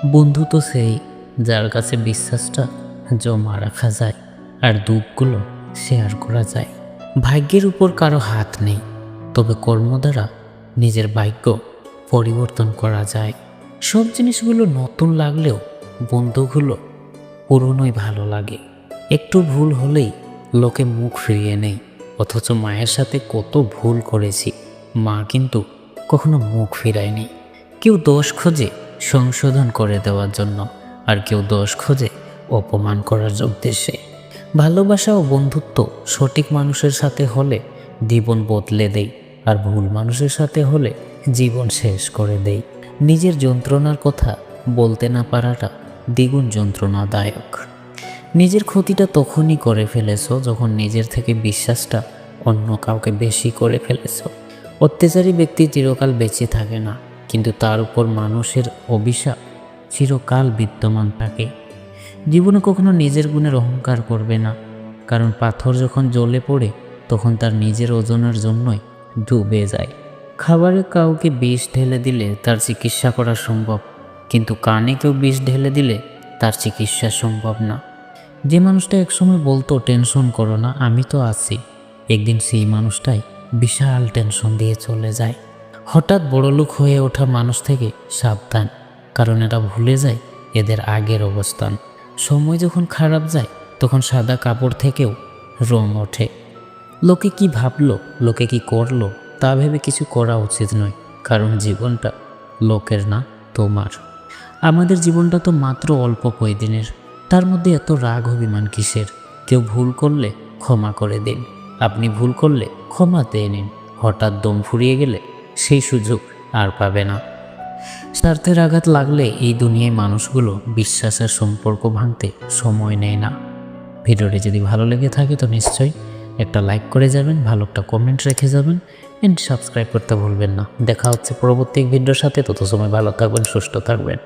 বন্ধু তো সেই, যার কাছে বিশ্বাসটা জমা রাখা যায় আর দুঃখগুলো শেয়ার করা যায়। ভাগ্যের উপর কারো হাত নেই, তবে কর্ম দ্বারা নিজের ভাগ্য পরিবর্তন করা যায়। সব জিনিসগুলো নতুন লাগলেও বন্ধুগুলো পুরনোই ভালো লাগে। একটু ভুল হলেই লোকে মুখ ফিরিয়ে নেয়, অথচ মায়ের সাথে কত ভুল করেছি, মা কিন্তু কখনো মুখ ফিরায়নি। কেউ দোষ খোঁজে সংশোধন করে দেওয়ার জন্য, আর কেউ দোষ খোঁজে অপমান করার উদ্দেশ্যে। ভালোবাসা ও বন্ধুত্ব সঠিক মানুষের সাথে হলে জীবন বদলে দেয়, আর ভুল মানুষের সাথে হলে জীবন শেষ করে দেয়। নিজের যন্ত্রণার কথা বলতে না পারাটা দ্বিগুণ যন্ত্রণাদায়ক। নিজের ক্ষতিটা তখনই করে ফেলেছো যখন নিজের থেকে বিশ্বাসটা অন্য কাউকে বেশি করে ফেলেছো। অত্যাচারী ব্যক্তি চিরকাল বেঁচে থাকে না, কিন্তু তার উপর মানুষের অভিশাপ চিরকাল বিদ্যমান থাকে। জীবনে কখনো নিজের গুণের অহংকার করবে না, কারণ পাথর যখন জ্বলে পড়ে তখন তার নিজের ওজনের জন্যই ডুবে যায়। খাবারে কাউকে বিষ ঢেলে দিলে তার চিকিৎসা করা সম্ভব, কিন্তু কানে কেউ বিষ ঢেলে দিলে তার চিকিৎসা সম্ভব না। যে মানুষটা একসময় বলতো টেনশন করো না, আমি তো আছি, একদিন সেই মানুষটাই বিশাল টেনশন দিয়ে চলে যায়। হঠাৎ বড়লোক হয়ে ওঠা মানুষ থেকে সাবধান, কারণ এরা ভুলে যায় এদের আগের অবস্থান। সময় যখন খারাপ যায় তখন সাদা কাপড় থেকেও রং ওঠে। লোকে কি ভাবলো, লোকে কি করলো তা ভেবে কিছু করা উচিত নয়, কারণ জীবনটা লোকের না, তোমার। আমাদের জীবনটা তো মাত্র অল্প কয়দিনের, তার মধ্যে এত রাগ অভিমান কিসের? কেউ ভুল করলে ক্ষমা করে দিন, আপনি ভুল করলে ক্ষমা দিয়ে নিন। হঠাৎ দম ফুরিয়ে গেলে সেই সুযোগ আর পাবে না। স্বার্থের আঘাত লাগলে এই দুনিয়ায় মানুষগুলো বিশ্বাসের সম্পর্ক ভাঙতে সময় নেয় না। ভিডিওটি যদি ভালো লেগে থাকে তো নিশ্চয়ই একটা লাইক করে যাবেন, ভালো একটা কমেন্ট রেখে যাবেন, এন্ড সাবস্ক্রাইব করতে ভুলবেন না। দেখা হচ্ছে পরবর্তী ভিডিওর সাথে, তত সময় ভালো থাকবেন, সুস্থ থাকবেন।